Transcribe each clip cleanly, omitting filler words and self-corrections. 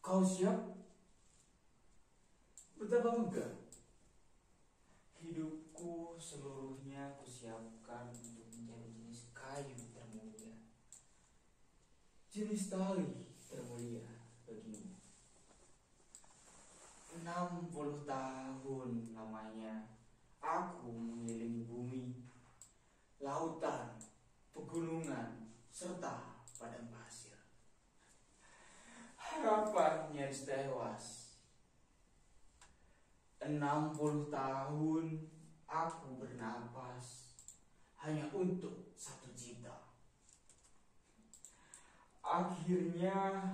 Kau siap? Betapa megah. Hidupku seluruhnya kusiapkan untuk menjadi jenis kayu termulia, jenis tali termulia bagimu. 60 tahun lamanya aku mengelilingi bumi, lautan, pegunungan, serta padang pasir. Harapan nyaris tewas. 60 tahun aku bernapas hanya untuk satu cita. Akhirnya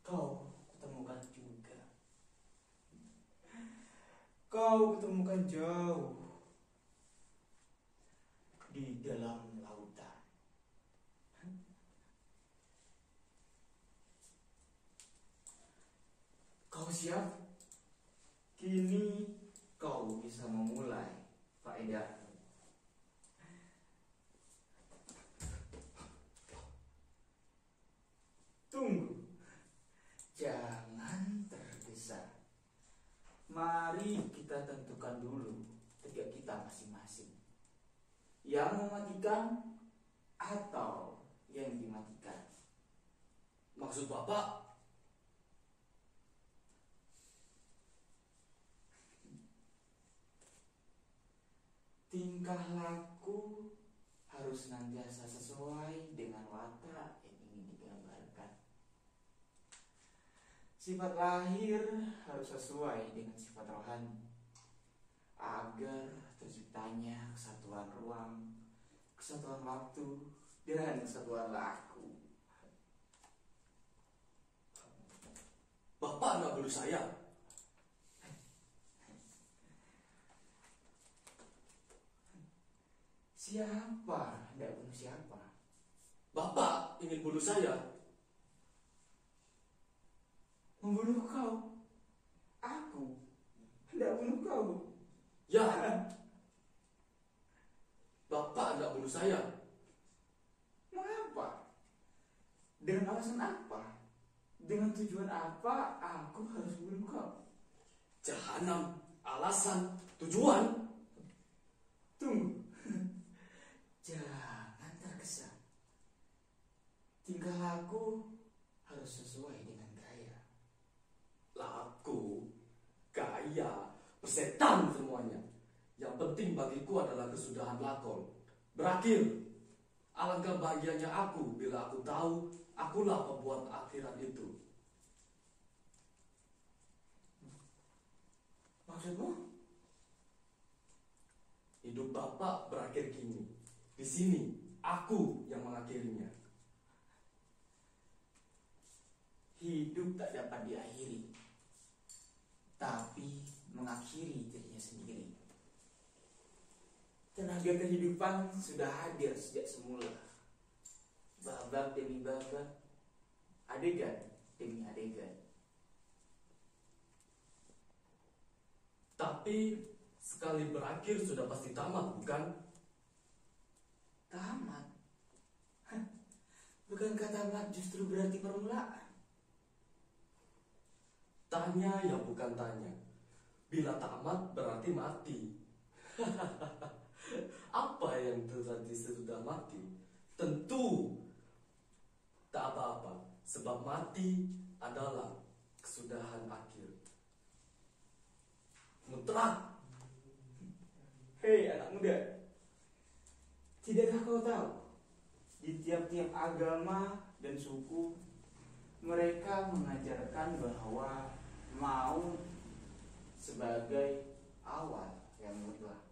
kau ketemukan juga. Kau ketemukan jauh di dalam lautan. Kau siap? Kini kau bisa memulai faedahmu. Tunggu, jangan tergesa. Mari kita tentukan dulu tegak kita masing-masing. Yang mematikan atau yang dimatikan. Maksud Bapak? Tingkah laku harus senantiasa sesuai dengan watak yang ingin digambarkan. Sifat lahir harus sesuai dengan sifat rohani, agar terciptanya kesatuan ruang, kesatuan waktu, dan kesatuan laku. Bapak nggak bunuh saya. Siapa hendak bunuh siapa? Bapak ingin bunuh saya. Membunuh kau? Aku hendak bunuh kau? Ya. Bapak nggak bunuh saya. Mengapa? Dengan alasan apa? Dengan tujuan apa aku harus bunuh kau? Jahanam, alasan, tujuan. Tunggu. Jangan tergesa. Tingkah laku harus sesuai dengan gaya. Laku, gaya, persetan semuanya. Yang penting bagiku adalah kesudahan lakon. Berakhir. Alangkah bahagianya aku bila aku tahu akulah pembuat akhirat itu. Maksudmu? Hidup Bapak berakhir kini. Di sini, aku yang mengakhirinya. Hidup tak dapat diakhiri, tapi mengakhiri dirinya sendiri. Tenaga kehidupan sudah hadir sejak semula. Babak demi babak, adegan demi adegan. Tapi sekali berakhir sudah pasti tamat, bukan? Tamat? Bukankah tamat justru berarti permulaan? Tanya ya bukan tanya. Bila tamat berarti mati. Apa yang terjadi sesudah mati? Tentu tak apa-apa, sebab mati adalah kesudahan akhir. Mutlak. Hei anak muda, tidakkah kau tahu di tiap-tiap agama dan suku mereka mengajarkan bahwa maut sebagai awal yang mutlak.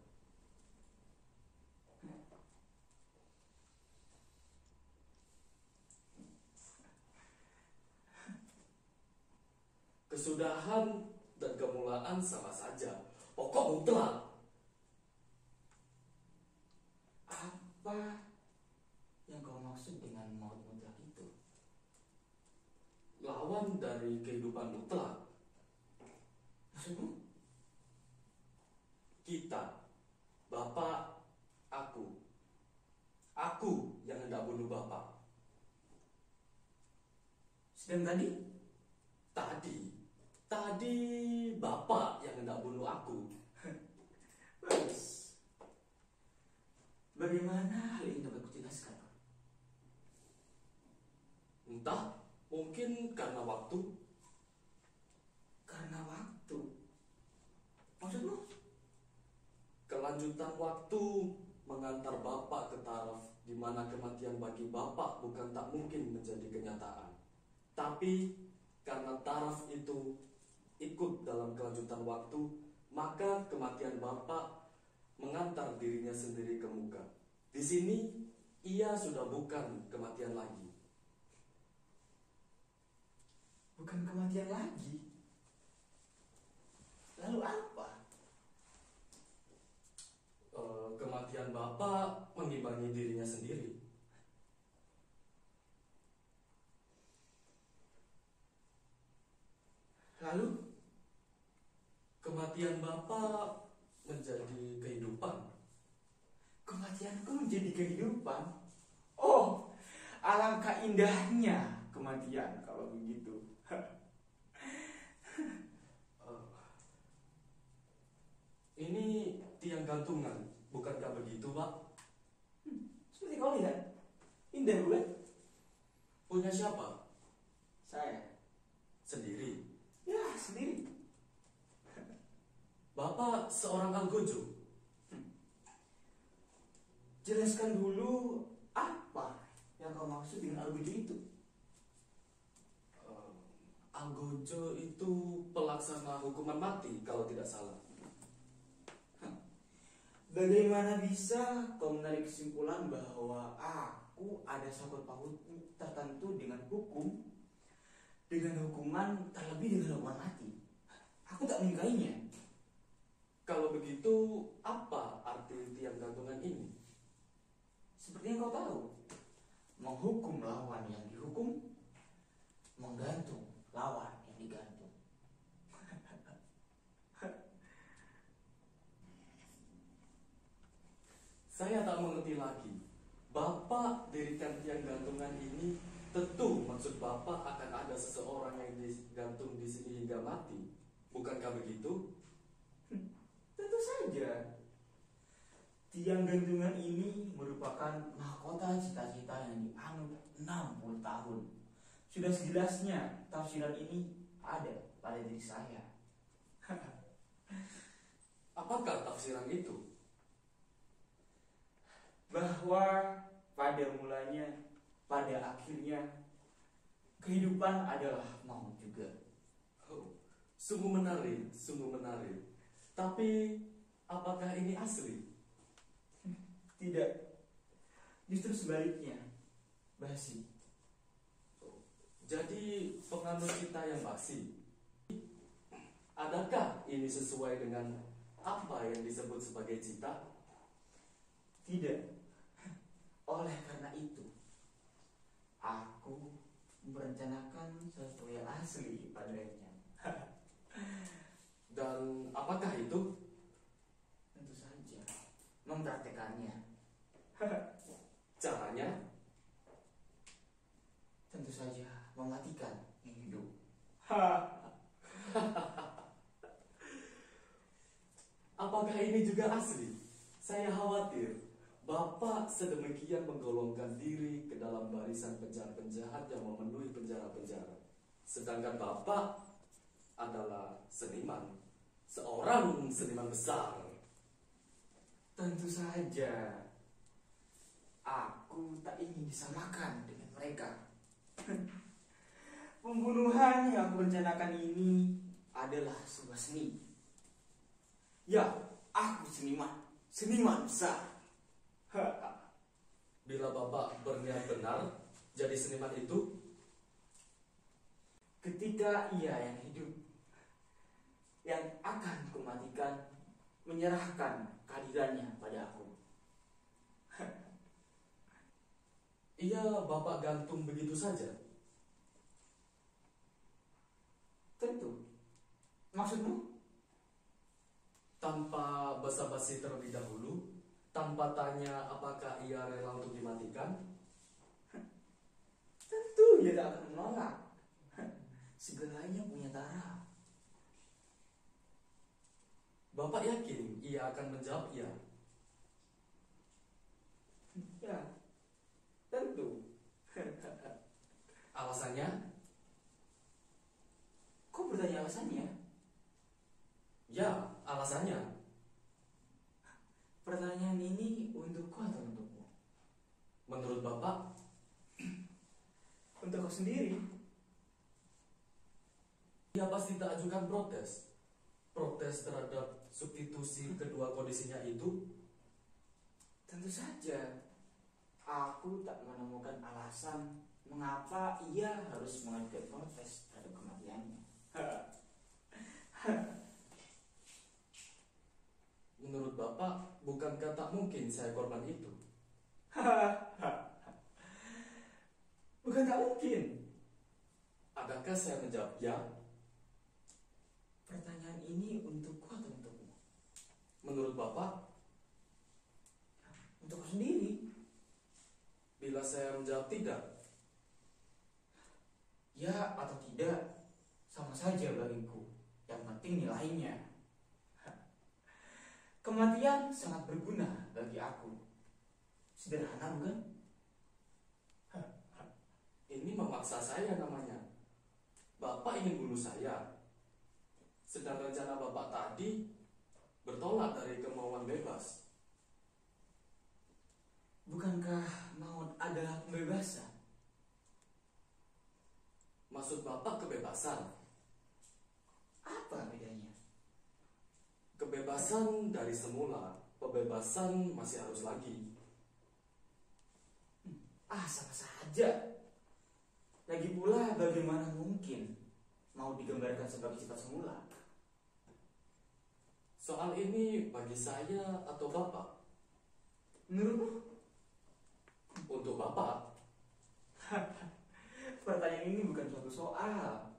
Kesudahan dan kemulaan sama saja. Pokok mutlak. Apa yang kau maksud dengan maut mutlak itu? Lawan dari kehidupan mutlak. Maksudmu? Kita, Bapak, aku. Aku yang hendak bunuh Bapak. Sedang tadi? Tadi Bapak yang hendak bunuh aku. Bagus. Bagaimana hal ini dapat kujelaskan? Entah, mungkin karena waktu. Karena waktu. Maksudmu? Kelanjutan waktu mengantar Bapak ke taraf di mana kematian bagi Bapak bukan tak mungkin menjadi kenyataan. Tapi karena taraf itu ikut dalam kelanjutan waktu, maka kematian Bapak mengantar dirinya sendiri ke muka. Di sini ia sudah bukan kematian lagi. Bukan kematian lagi. Lalu apa? Kematian Bapak mengimbangi dirinya sendiri. Lalu Kematian Bapak menjadi kehidupan. kematianku menjadi kehidupan. Oh, alangkah indahnya kematian kalau begitu. Ini tiang gantungan, bukankah begitu, Pak? Seperti kau lihat, indah bukan? Punya siapa? Saya. Sendiri. Ya, sendiri. Bapak seorang algojo. Jelaskan dulu apa yang kau maksud dengan algojo itu. Algojo itu pelaksana hukuman mati kalau tidak salah. Bagaimana bisa kau menarik kesimpulan bahwa aku ada sangkut paut tertentu dengan hukuman terlebih dengan hukuman mati? Aku tak menyukainya. Kalau begitu, apa arti tiang gantungan ini? Seperti yang kau tahu, menghukum lawan yang dihukum, menggantung lawan yang digantung. Saya tak mengerti lagi. Bapak dirikan tiang gantungan ini, tentu maksud Bapak akan ada seseorang yang digantung di sini hingga mati. Bukankah begitu? Tentu saja. Tiang gantungan ini merupakan mahkota cita-cita yang dianut 60 tahun. Sudah sejelasnya tafsiran ini ada pada diri saya. Apakah tafsiran itu? Bahwa pada mulanya, pada akhirnya, kehidupan adalah maut juga. Oh, sungguh menarik, sungguh menarik. Tapi, apakah ini asli? Tidak, justru sebaliknya, basi. Jadi, penganut kita yang basi. Adakah ini sesuai dengan apa yang disebut sebagai cita? Tidak. Oleh karena itu, aku merencanakan sesuatu yang asli padanya. Dan apakah itu? Tentu saja, mempraktekannya. Caranya? Tentu saja, mematikan yang hidup. Apakah ini juga asli? Saya khawatir Bapak sedemikian menggolongkan diri ke dalam barisan penjahat-penjahat yang memenuhi penjara-penjara. Sedangkan Bapak adalah seniman, seorang seniman besar. Tentu saja, aku tak ingin disamakan dengan mereka. Pembunuhan yang aku rencanakan ini adalah sebuah seni. Ya, aku seniman besar. Bila Bapak berniat benar jadi seniman itu, Ketika ia yang hidup, yang akan kumatikan, menyerahkan kehadirannya pada aku. ia Bapak gantung begitu saja. Tentu. Maksudmu? Tanpa basa-basi terlebih dahulu, tanpa tanya apakah ia rela untuk dimatikan. Tentu ia tak akan menolak. segalanya punya Tara. Bapak yakin ia akan menjawab iya? Ya, tentu. Alasannya? Kok bertanya alasannya? Ya, alasannya. Pertanyaan ini untukku atau untukmu? Menurut Bapak? Untuk kau sendiri. Ia pasti tak ajukan protes. Protes terhadap substitusi kedua kondisinya itu? Tentu saja. Aku tak menemukan alasan mengapa ia harus mengajukan protes terhadap kematiannya. Menurut Bapak, bukankah tak mungkin saya korban itu? Bukan tak mungkin. Adakah saya menjawab ya? Pertanyaan ini untukku atau untukmu? Menurut Bapak, Untuk kau sendiri. bila saya menjawab tidak, Ya atau tidak, sama saja bagiku. Yang penting nilainya. Kematian sangat berguna bagi aku. Sederhana bukan? ini memaksa saya namanya. Bapak ingin bunuh saya. Sedang rencana Bapak tadi bertolak dari kemauan bebas. Bukankah maut adalah pembebasan? Maksud Bapak kebebasan? Apa bedanya? Kebebasan dari semula, pembebasan masih harus lagi. Sama saja. Lagi pula bagaimana mungkin mau digambarkan sebagai sifat semula? Soal ini bagi saya atau Bapak? Menurutmu? Untuk Bapak, Pertanyaan ini bukan suatu soal.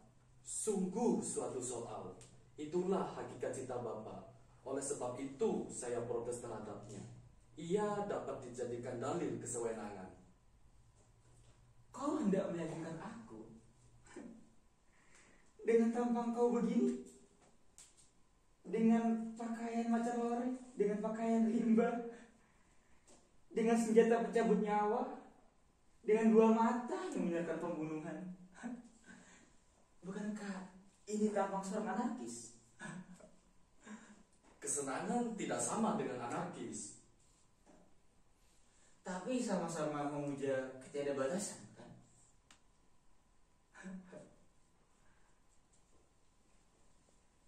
sungguh suatu soal. Itulah hakikat cita Bapak. Oleh sebab itu saya protes terhadapnya. Ia dapat dijadikan dalil kesewenangan. Kau hendak meyakinkan aku dengan tampang kau begini, dengan pakaian macan lori, dengan pakaian limbah, dengan senjata pencabut nyawa, dengan dua mata yang menyatakan pembunuhan. Bukankah ini tampang seorang anarkis? Kesenangan tidak sama dengan anarkis. Tapi sama-sama memuja ketiadabatasan, kan?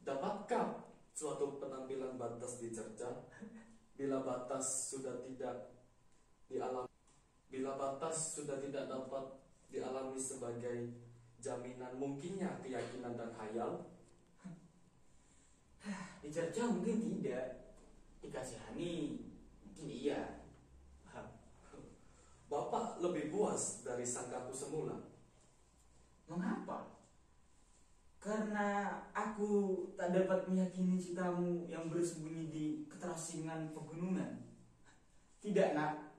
Dapatkah suatu penampilan batas dicerca bila batas sudah tidak dialami, bila batas sudah tidak dapat dialami sebagai jaminan mungkinnya keyakinan dan khayal? Dicerca mungkin tidak, dikasihani mungkin iya. Bapak lebih puas dari sangkaku semula. Mengapa? Karena aku tak dapat meyakini citamu yang bersembunyi di keterasingan pegunungan. Tidak, nak.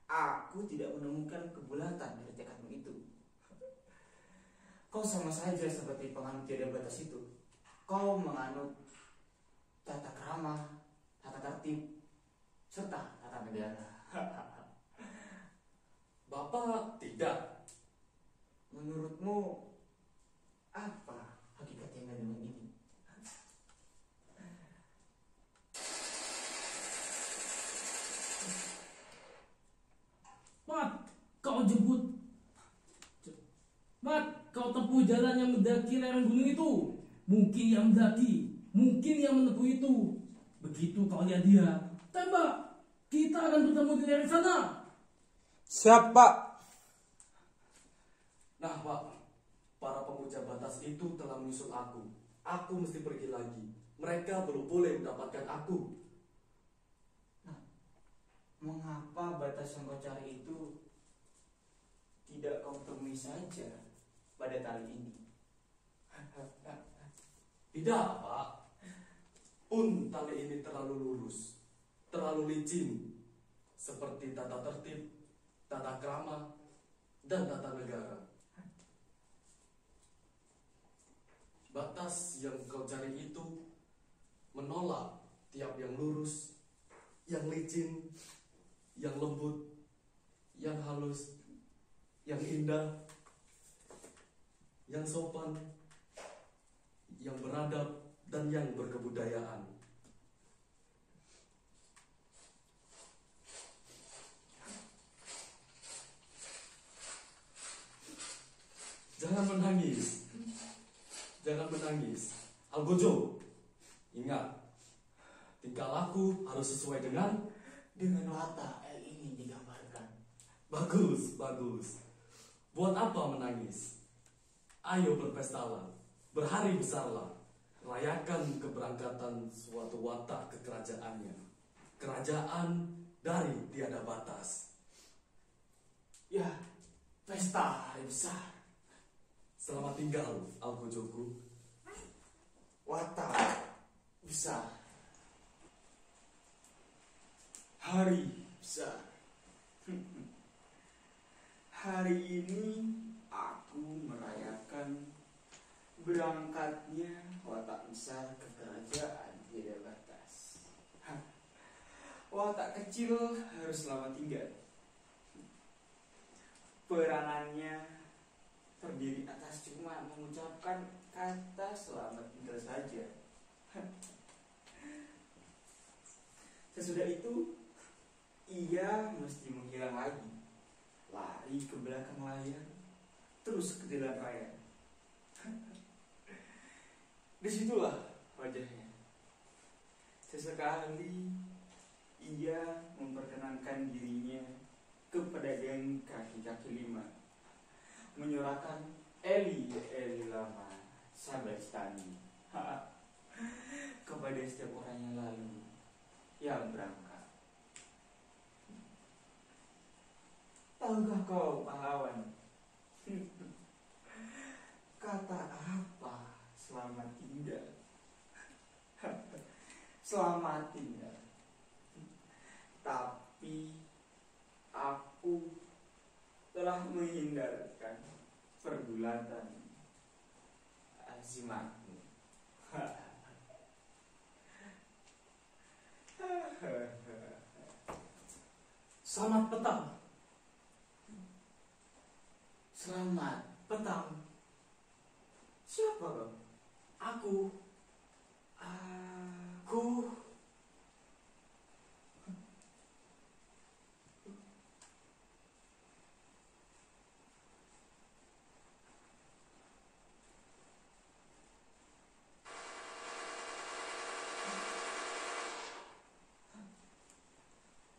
Aku tidak menemukan kebulatan dari tekadmu itu. Kau sama saja seperti penganut tiada batas itu. Kau menganut tata krama, tata tertib, serta tata negara. Bapak tidak. Menurutmu apa hakikat yang ada ini? Mat, kau jemput. Mat, kau tempuh jalan yang mendaki lereng gunung itu. Mungkin yang mendaki, mungkin yang menempuh itu. Begitu kau lihat dia, tembak. Kita akan bertemu di lereng sana. Siap, Pak. Nah Pak, para pemuja batas itu telah menyusul aku. Aku mesti pergi lagi. Mereka belum boleh mendapatkan aku. Mengapa batas yang kau cari itu tidak kau temui saja pada tali ini? Tidak Pak. Pun tali ini terlalu lurus, terlalu licin. Seperti tata tertib, tata krama, dan tata negara. Batas yang kau cari itu menolak tiap yang lurus, yang licin, yang lembut, yang halus, yang indah, yang sopan, yang beradab, dan yang berkebudayaan. Jangan menangis. Jangan menangis. Algojo, ingat, tingkah laku harus sesuai dengan watak yang ingin digambarkan. bagus, bagus. Buat apa menangis? Ayo berpestalah, berhari besarlah, rayakan keberangkatan suatu watak ke kerajaannya. Kerajaan dari tiada batas. Ya, pesta hari besar. Selamat tinggal, Algojoku. Watak besar. Hari besar. Hari ini aku merayakan berangkatnya watak besar ke kerajaan tiada batas. Watak kecil harus selamat tinggal. Peranannya terdiri atas cuma mengucapkan kata selamat tinggal saja. Sesudah itu ia mesti menghilang lagi, lari ke belakang layar, terus ke jalan raya. Disitulah wajahnya. Sesekali ia memperkenankan dirinya ke pedagang kaki-kaki lima, menyuarakan Eli lama Sabestani kepada setiap orang yang lalu yang berangkat. Tahukah kau pahlawan, kata apa selamat tinggal? Selamat tinggal. Tapi aku telah menghindarkan pergulatan azimatmu. Selamat petang. Selamat petang. Siapa kau? Aku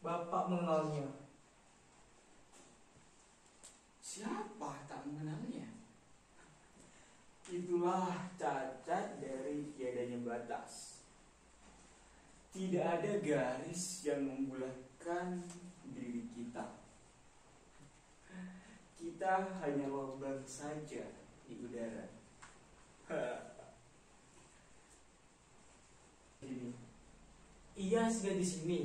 Bapak mengenalnya. Siapa tak mengenalnya? Itulah cacat dari tiadanya batas. Tidak ada garis yang membulatkan diri kita. Kita hanya lubang saja di udara. Ini. Ia singgah di sini.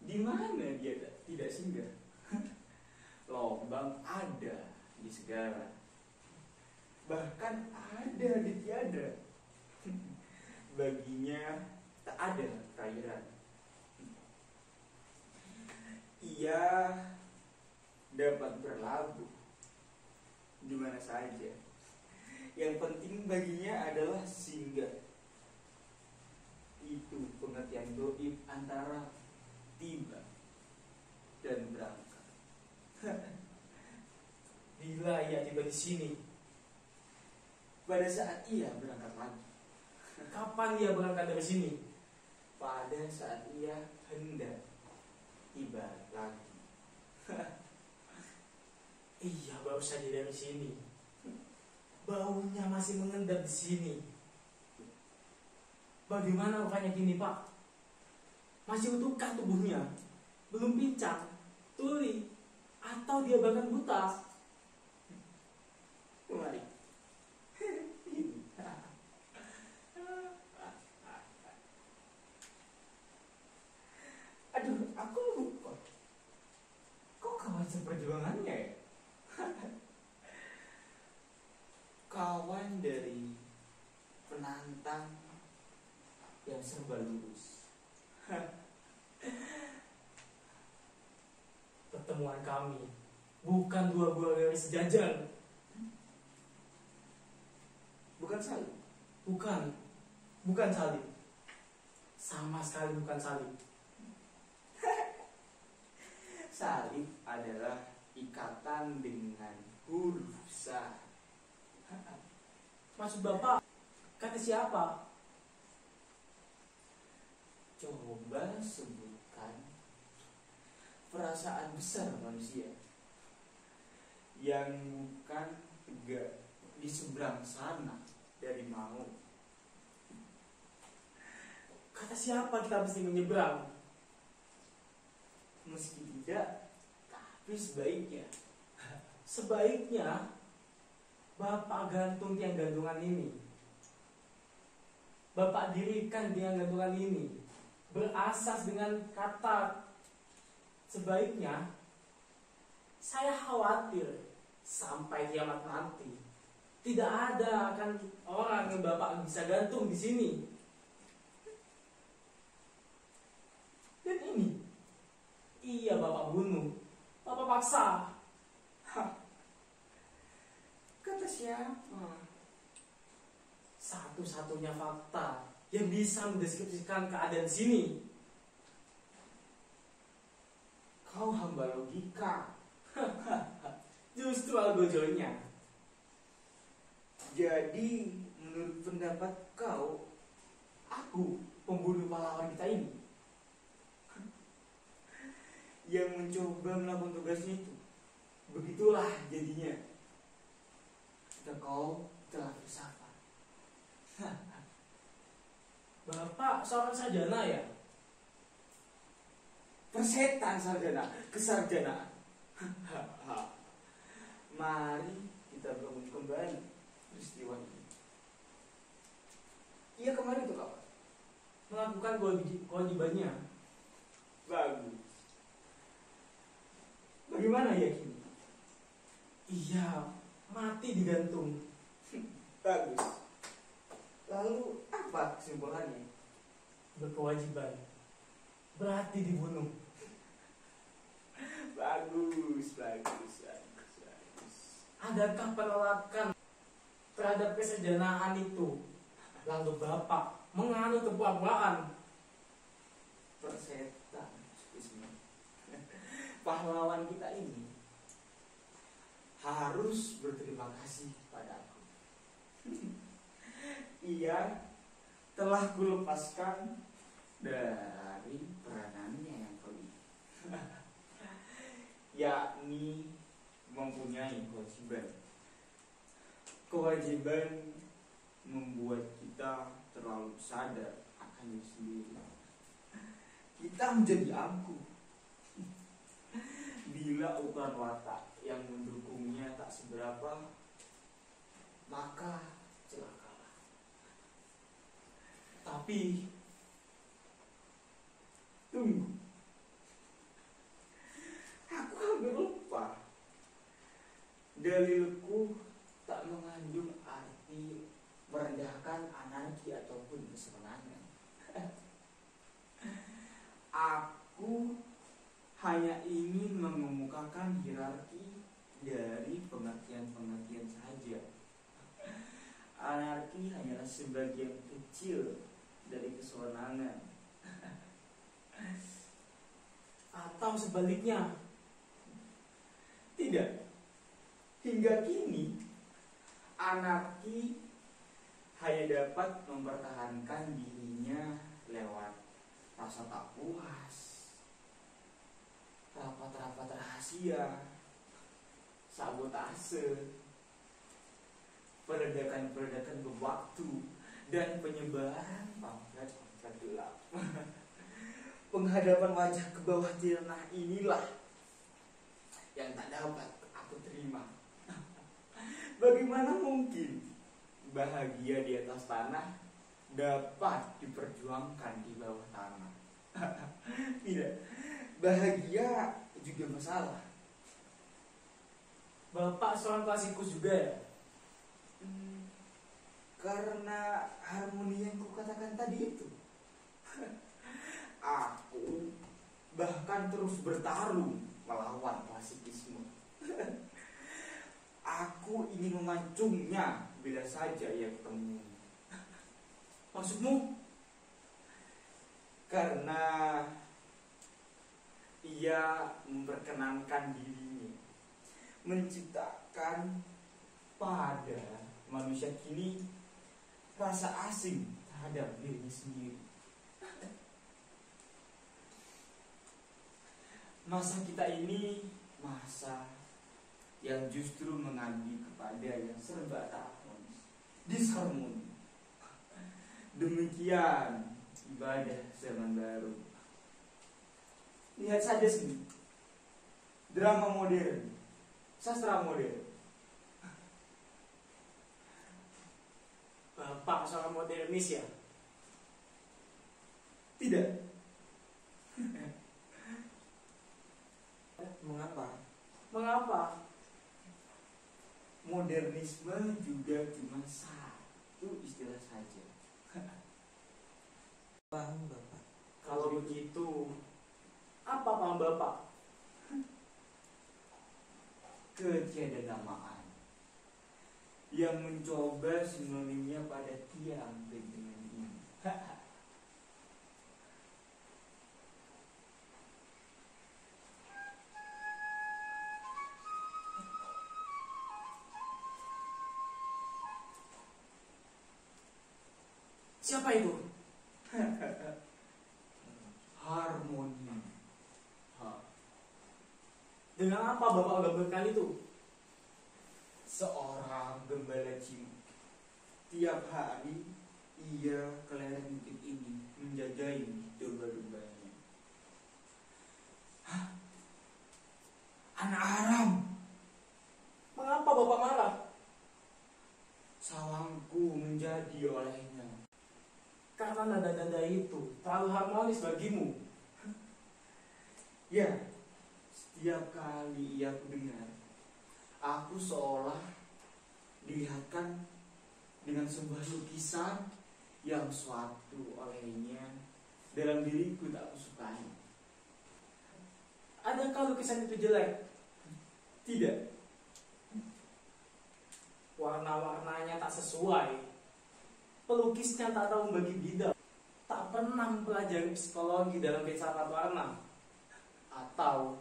Di mana dia tidak singgah? Lobang ada di segala, bahkan ada di tiada. Baginya tak ada perairan. Ia dapat berlabuh di mana saja. Yang penting baginya adalah singgah. Itu pengertian doib antara tiba dan berangkat. Bila ia tiba di sini, Pada saat ia berangkat lagi. kapan ia berangkat dari sini? Pada saat ia hendak tiba lagi. Iya, baru saja dari sini. Baunya masih mengendap di sini. Bagaimana rupanya kini, Pak? Masih utuhkah tubuhnya? Belum pincang, tuli, atau dia bahkan buta? Kemari. Aduh, aku lupa. Kok kawasan perjuangannya ya? coba lurus. Pertemuan kami bukan dua buah garis sejajar. Bukan salib. Bukan salib. Sama sekali bukan salib. Salib adalah ikatan dengan huruf sa. Maksud Bapak kata siapa? Coba sebutkan perasaan besar manusia yang bukan tegak di seberang sana dari mau. Kata siapa kita mesti menyeberang? Meski tidak, tapi sebaiknya. Sebaiknya Bapak gantung tiang gantungan ini. Bapak dirikan tiang gantungan ini berasas dengan kata sebaiknya. Saya khawatir sampai kiamat nanti tidak ada akan orang yang Bapak bisa gantung di sini. Dan ini, iya Bapak bunuh, Bapak paksa. Kata siapa? Satu-satunya fakta yang bisa mendeskripsikan keadaan sini. Kau hamba logika. Justru algojonya. Jadi menurut pendapat kau, aku pembunuh pahlawan kita ini yang mencoba melakukan tugasnya itu. Begitulah jadinya. Jika kau telah filsafat. Bapak seorang sarjana ya? Persetan sarjana, kesarjanaan. Mari kita bangun kembali peristiwa ini. Iya kemarin tuh kapan? Melakukan kewajibannya. Bagus. Bagaimana ya kini? Iya, mati digantung. Bagus. Lalu apa kesimpulannya? Berkewajiban. Berarti dibunuh. Bagus. Adakah penolakan terhadap kesarjanaan itu? Lalu Bapak menganut kepura-puraan. Persetan. Pahlawan kita ini harus berterima kasih padaku. Ia telah kulepaskan dari peranannya yang kali, yakni mempunyai kewajiban membuat kita terlalu sadar akan diri sendiri. Kita menjadi angkuh bila ukuran watak yang mendukungnya tak seberapa, maka celakalah. Tapi tunggu, aku hampir lupa. Dalilku tak mengandung arti merendahkan anarki ataupun kesenangan. Aku hanya ingin mengemukakan hierarki dari pengertian-pengertian saja. Anarki hanyalah sebagian kecil dari kesenangan. Atau sebaliknya. Tidak. Hingga kini anarki hanya dapat mempertahankan dirinya lewat rasa tak puas, rapat-rapat rahasia, sabotase, peredakan-peredakan berwaktu, dan penyebaran pamflet-pamflet gelap. Penghadapan wajah ke bawah tanah inilah yang tak dapat aku terima. Bagaimana mungkin bahagia di atas tanah dapat diperjuangkan di bawah tanah? Tidak, bahagia juga masalah. Bapak seorang klasikus juga ya? Karena harmoni yang kukatakan tadi itu. Aku bahkan terus bertarung melawan klasikisme. Aku ingin memancungnya bila saja ia ketemu. Maksudmu? Karena ia memperkenankan dirinya menciptakan pada manusia kini rasa asing terhadap dirinya sendiri. Masa kita ini masa yang justru mengabdi kepada yang serba tak harmonis, disharmoni. Demikian ibadah zaman baru. Lihat saja sini, drama modern, sastra modern. Bapak seorang modernis ya? Tidak. Mengapa? Mengapa? Modernisme juga cuma satu istilah saja. Paham Bapak? Kalau begitu, apa paham Bapak? Ketiadanamaan yang mencoba sinonimnya pada tiang dengan ini. Siapa itu? Harmoni. Dengan apa Bapak gambarkan itu? Seorang gembala cilik. Tiap hari ia ke lereng bukit ini menjagai domba-dombanya. Hah? Anak haram. Mengapa Bapak marah? Sawangku menjadi olehnya. Karena nada-nada itu terlalu harmonis bagimu. Ya, setiap kali ia kudengar, aku seolah dilihatkan dengan sebuah lukisan yang suatu olehnya dalam diriku tak kusukai. Adakah lukisan itu jelek? Tidak. Warna-warnanya tak sesuai. Pelukisnya tak tahu membagi bidang. Tak pernah mempelajari psikologi dalam filsafat warna. Atau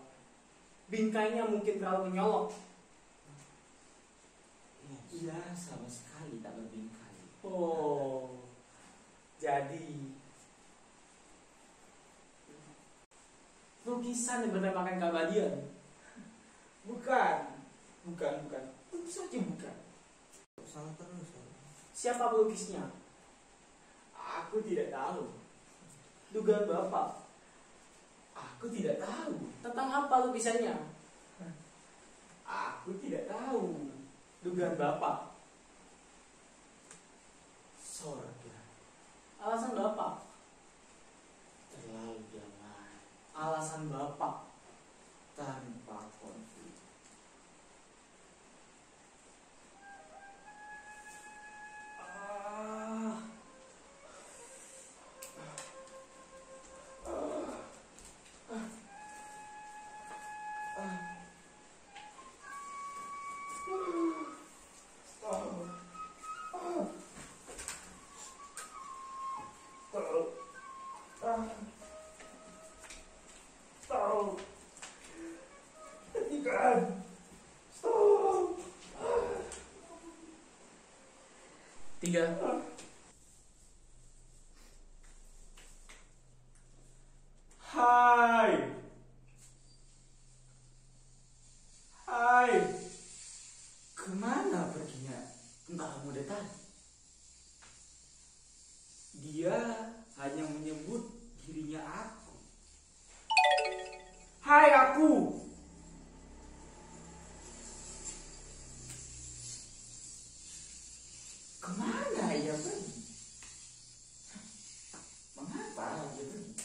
bingkainya mungkin terlalu menyolok. Ia sama sekali tak berbingkai. Oh, jadi lukisan yang bertemakan keabadian. Bukan. Tentu saja bukan. Salah terus. Siapa pelukisnya? Aku tidak tahu. Dugaan Bapak. Aku tidak tahu. Tentang apa lukisannya? Aku tidak tahu. Dugaan Bapak. Sorga. Alasan Bapak. Terlalu damai. Alasan Bapak. Tanpa konflik. Tiga. Hai. Kemana perginya tentara muda tadi? Dia hanya menyebut dirinya aku. Hai aku. Kemana ia pergi? Mengapa dia pergi?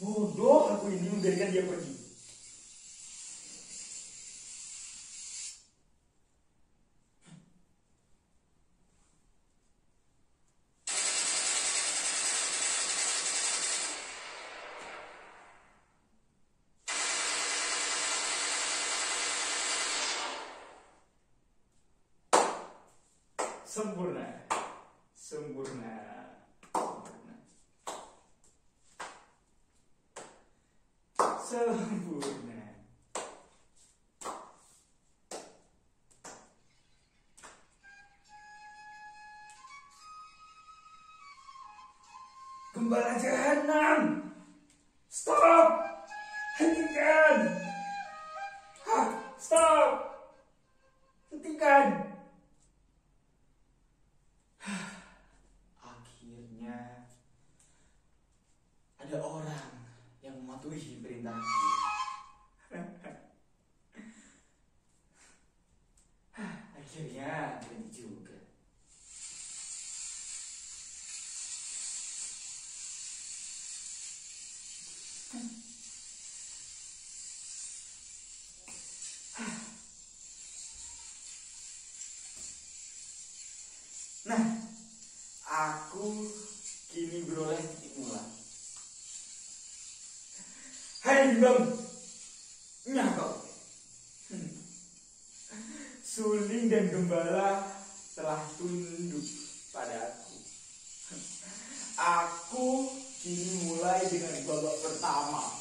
Bodoh aku ini membiarkan dia pergi. Sempurna. Sempurna. Sempurna. Sempurna. Gembala jahanam. Stop. Hentikan. Stop. Hentikan. Akhirnya ada orang yang mematuhi perintahku. Akhirnya berhenti juga. Nah, aku kini beroleh titik mula. Hai Bang, nyah kau. Suling dan gembala telah tunduk pada aku. Aku kini mulai dengan babak pertama.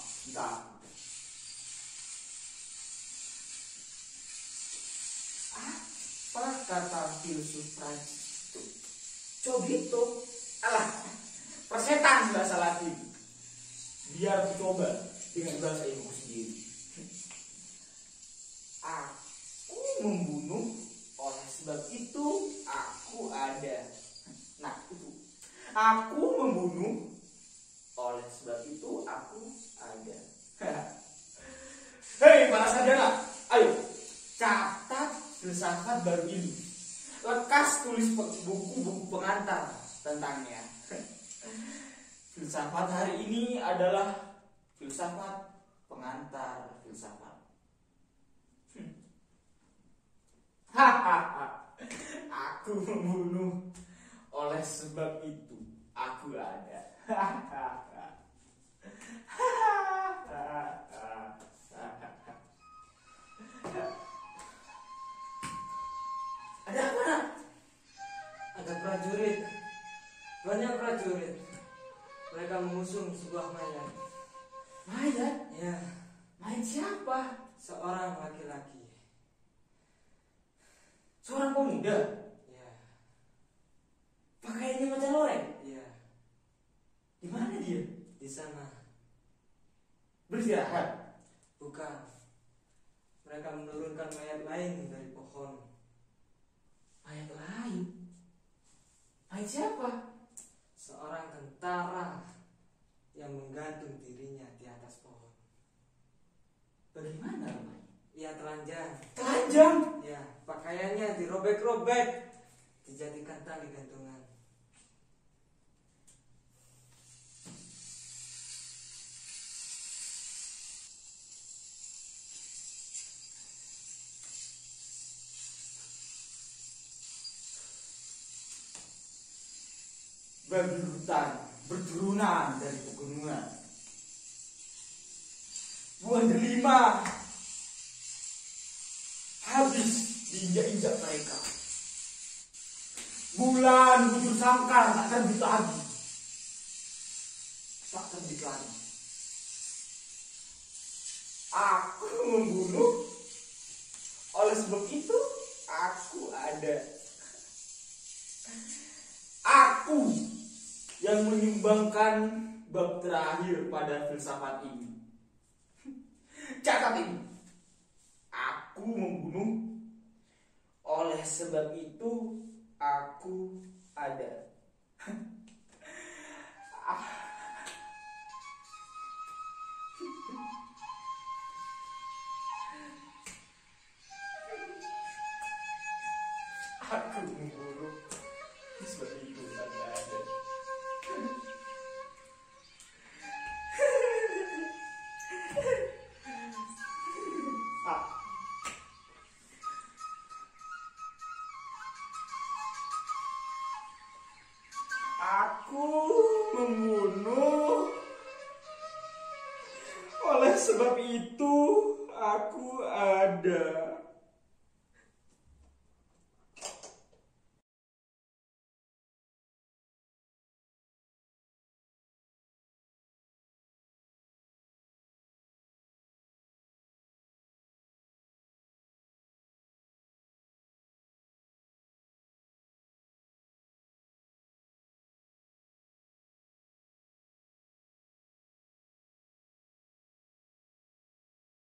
Apa kata filsuf Prancis? Cogito, alah, persetan bahasa Latin. Biar aku coba dengan bahasa ibuku sendiri. Aku membunuh, oleh sebab itu aku ada. Nah itu, aku membunuh, oleh sebab itu aku ada. Hei para sarjana, ayo catat filsafat baru ini. Lekas tulis buku-buku pengantar tentangnya. Filsafat hari ini adalah filsafat pengantar filsafat. Hahaha. Aku membunuh, oleh sebab itu aku ada. Ada apa nak? Ada prajurit. Banyak prajurit. Mereka mengusung sebuah mayat. Mayat? Ya, Mayat siapa? seorang laki-laki. Seorang pemuda. Ya, Pakaiannya macam loreng. ya, Di mana dia? di sana. Beristirahat. Bukan. Mereka menurunkan mayat lain dari pohon. Mayat lain. Mayat siapa? Seorang tentara yang menggantung dirinya di atas pohon. Bagaimana namanya? Ia telanjang. Telanjang. Ya, pakaiannya dirobek-robek, dijadikan tali gantungan. Babi hutan berturunan dari pegunungan. Buah delima habis diinjak-injak mereka. Bulan bujur sangkar tak terbit lagi. Tak terbit lagi. Aku membunuh, oleh sebab itu aku ada. Aku yang menyumbangkan bab terakhir pada filsafat ini. Catat ini. Aku membunuh, oleh sebab itu aku ada. Aku membunuh, sebab itu aku ada. Aku membunuh, oleh sebab itu aku